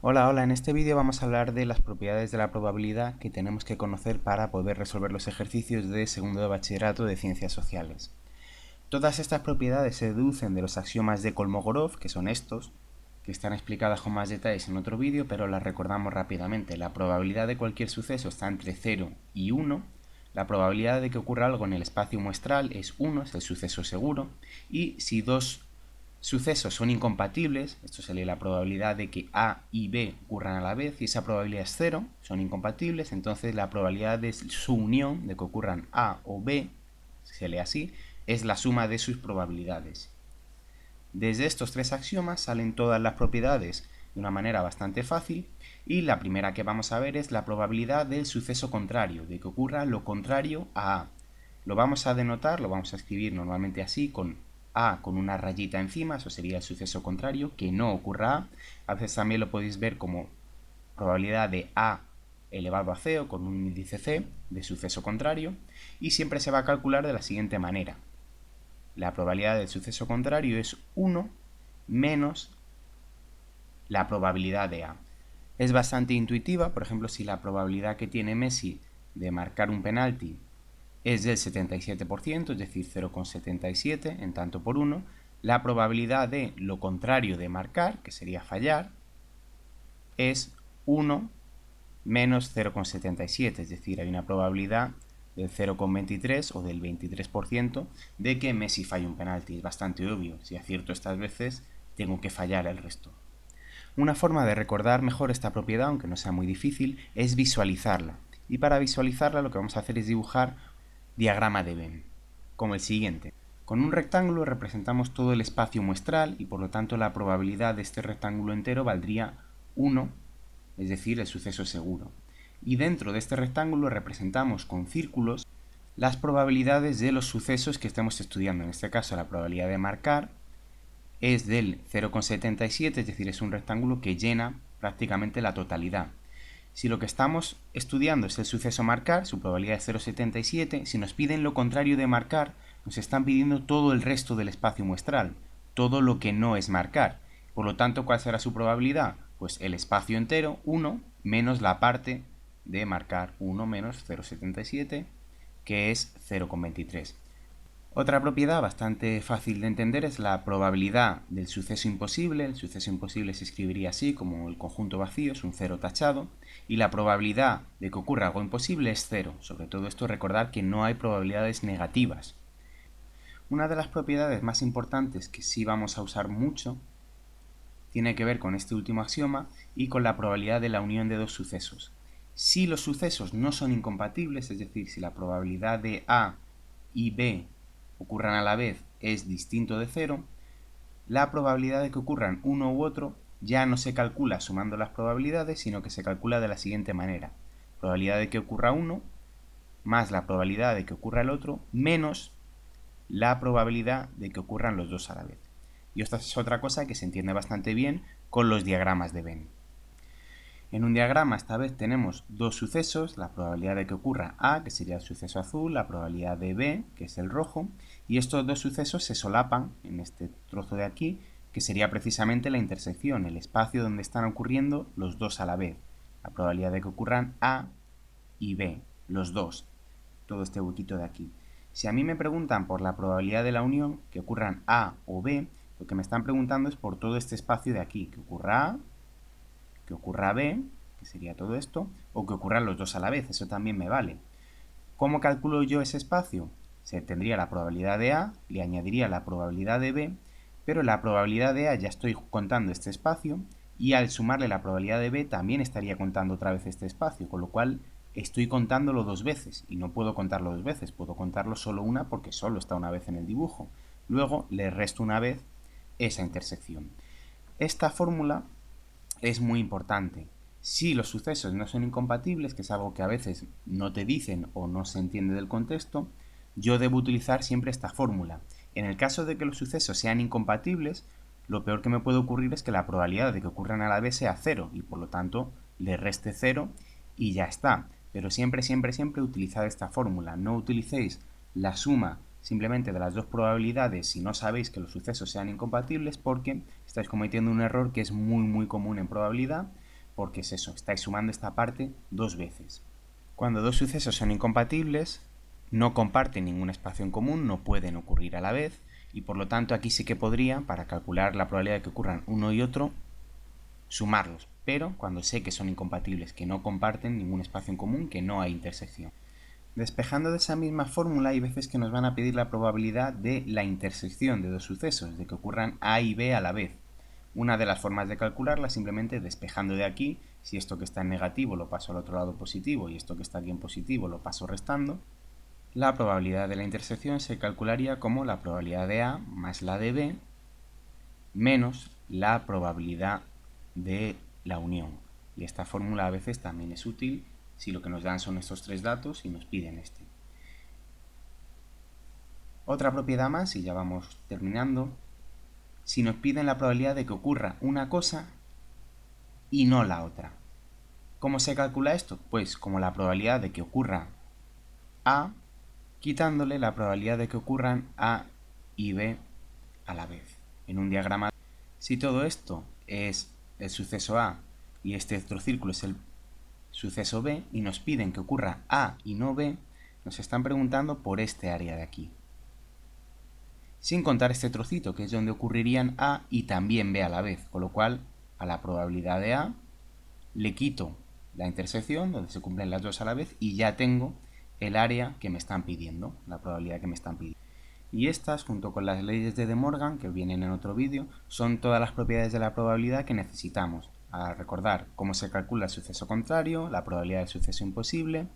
Hola, en este vídeo vamos a hablar de las propiedades de la probabilidad que tenemos que conocer para poder resolver los ejercicios de segundo de bachillerato de ciencias sociales. Todas estas propiedades se deducen de los axiomas de Kolmogorov, que son estos, que están explicadas con más detalles en otro vídeo, pero las recordamos rápidamente. La probabilidad de cualquier suceso está entre 0 y 1, la probabilidad de que ocurra algo en el espacio muestral es 1, es el suceso seguro, y si dos sucesos son incompatibles, esto sería la probabilidad de que A y B ocurran a la vez, y esa probabilidad es 0, son incompatibles, entonces la probabilidad de su unión, de que ocurran A o B, se lee así, es la suma de sus probabilidades. Desde estos tres axiomas salen todas las propiedades de una manera bastante fácil, y la primera que vamos a ver es la probabilidad del suceso contrario, de que ocurra lo contrario a A. Lo vamos a denotar, lo vamos a escribir normalmente así, con A con una rayita encima, eso sería el suceso contrario, que no ocurra A. A veces también lo podéis ver como probabilidad de A elevado a C o con un índice C de suceso contrario, y siempre se va a calcular de la siguiente manera. La probabilidad del suceso contrario es 1 menos la probabilidad de A. Es bastante intuitiva, por ejemplo, si la probabilidad que tiene Messi de marcar un penalti es del 77%, es decir, 0,77 en tanto por 1, la probabilidad de lo contrario de marcar, que sería fallar, es 1 menos 0,77, es decir, hay una probabilidad del 0,23 o del 23% de que Messi falle un penalti. Es bastante obvio, si acierto estas veces, tengo que fallar el resto. Una forma de recordar mejor esta propiedad, aunque no sea muy difícil, es visualizarla. Y para visualizarla lo que vamos a hacer es dibujar diagrama de Venn, como el siguiente. Con un rectángulo representamos todo el espacio muestral y por lo tanto la probabilidad de este rectángulo entero valdría 1, es decir, el suceso seguro. Y dentro de este rectángulo representamos con círculos las probabilidades de los sucesos que estemos estudiando. En este caso la probabilidad de marcar es del 0,77, es decir, es un rectángulo que llena prácticamente la totalidad. Si lo que estamos estudiando es el suceso marcar, su probabilidad es 0,77, si nos piden lo contrario de marcar, nos están pidiendo todo el resto del espacio muestral, todo lo que no es marcar. Por lo tanto, ¿cuál será su probabilidad? Pues el espacio entero, 1, menos la parte de marcar, 1 menos 0,77, que es 0,23. Otra propiedad bastante fácil de entender es la probabilidad del suceso imposible. El suceso imposible se escribiría así, como el conjunto vacío, es un cero tachado, y la probabilidad de que ocurra algo imposible es cero. Sobre todo esto recordar que no hay probabilidades negativas. Una de las propiedades más importantes que sí vamos a usar mucho tiene que ver con este último axioma y con la probabilidad de la unión de dos sucesos. Si los sucesos no son incompatibles, es decir, si la probabilidad de A y B ocurran a la vez es distinto de 0, la probabilidad de que ocurran uno u otro ya no se calcula sumando las probabilidades, sino que se calcula de la siguiente manera. Probabilidad de que ocurra uno más la probabilidad de que ocurra el otro menos la probabilidad de que ocurran los dos a la vez. Y esta es otra cosa que se entiende bastante bien con los diagramas de Venn. En un diagrama esta vez tenemos dos sucesos, la probabilidad de que ocurra A, que sería el suceso azul, la probabilidad de B, que es el rojo, y estos dos sucesos se solapan en este trozo de aquí, que sería precisamente la intersección, el espacio donde están ocurriendo los dos a la vez. La probabilidad de que ocurran A y B, los dos, todo este huequito de aquí. Si a mí me preguntan por la probabilidad de la unión, que ocurran A o B, lo que me están preguntando es por todo este espacio de aquí, que ocurra A, que ocurra B, que sería todo esto, o que ocurran los dos a la vez, eso también me vale. ¿Cómo calculo yo ese espacio? Se tendría la probabilidad de A, le añadiría la probabilidad de B, pero la probabilidad de A ya estoy contando este espacio, y al sumarle la probabilidad de B también estaría contando otra vez este espacio, con lo cual estoy contándolo dos veces, y no puedo contarlo dos veces, puedo contarlo solo una porque solo está una vez en el dibujo. Luego le resto una vez esa intersección. Esta fórmula es muy importante. Si los sucesos no son incompatibles, que es algo que a veces no te dicen o no se entiende del contexto, yo debo utilizar siempre esta fórmula. En el caso de que los sucesos sean incompatibles, lo peor que me puede ocurrir es que la probabilidad de que ocurran a la vez sea 0 y por lo tanto le reste 0 y ya está. Pero siempre, siempre, siempre utilizad esta fórmula. No utilicéis la suma simplemente de las dos probabilidades si no sabéis que los sucesos sean incompatibles, porque estáis cometiendo un error que es muy muy común en probabilidad. porque es eso, estáis sumando esta parte dos veces. Cuando dos sucesos son incompatibles, no comparten ningún espacio en común, no pueden ocurrir a la vez, y por lo tanto aquí sí que podría, para calcular la probabilidad de que ocurran uno y otro, sumarlos, pero cuando sé que son incompatibles, que no comparten ningún espacio en común, que no hay intersección. Despejando de esa misma fórmula hay veces que nos van a pedir la probabilidad de la intersección de dos sucesos, de que ocurran A y B a la vez. Una de las formas de calcularla es simplemente despejando de aquí, si esto que está en negativo lo paso al otro lado positivo y esto que está aquí en positivo lo paso restando. La probabilidad de la intersección se calcularía como la probabilidad de A más la de B menos la probabilidad de la unión. Y esta fórmula a veces también es útil si lo que nos dan son estos tres datos y nos piden este. Otra propiedad más, y ya vamos terminando, si nos piden la probabilidad de que ocurra una cosa y no la otra. ¿Cómo se calcula esto? Pues como la probabilidad de que ocurra A, quitándole la probabilidad de que ocurran A y B a la vez. En un diagrama, si todo esto es el suceso A y este otro círculo es el suceso B y nos piden que ocurra A y no B, nos están preguntando por este área de aquí. Sin contar este trocito, que es donde ocurrirían A y también B a la vez, con lo cual a la probabilidad de A le quito la intersección, donde se cumplen las dos a la vez, y ya tengo el área que me están pidiendo, la probabilidad que me están pidiendo. Y estas, junto con las leyes de De Morgan, que vienen en otro vídeo, son todas las propiedades de la probabilidad que necesitamos. A recordar cómo se calcula el suceso contrario, la probabilidad del suceso imposible,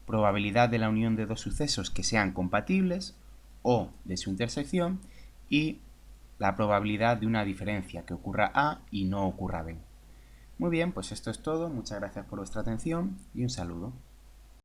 probabilidad de la unión de dos sucesos que sean compatibles o de su intersección y la probabilidad de una diferencia, que ocurra A y no ocurra B. Muy bien, pues esto es todo, muchas gracias por vuestra atención y un saludo.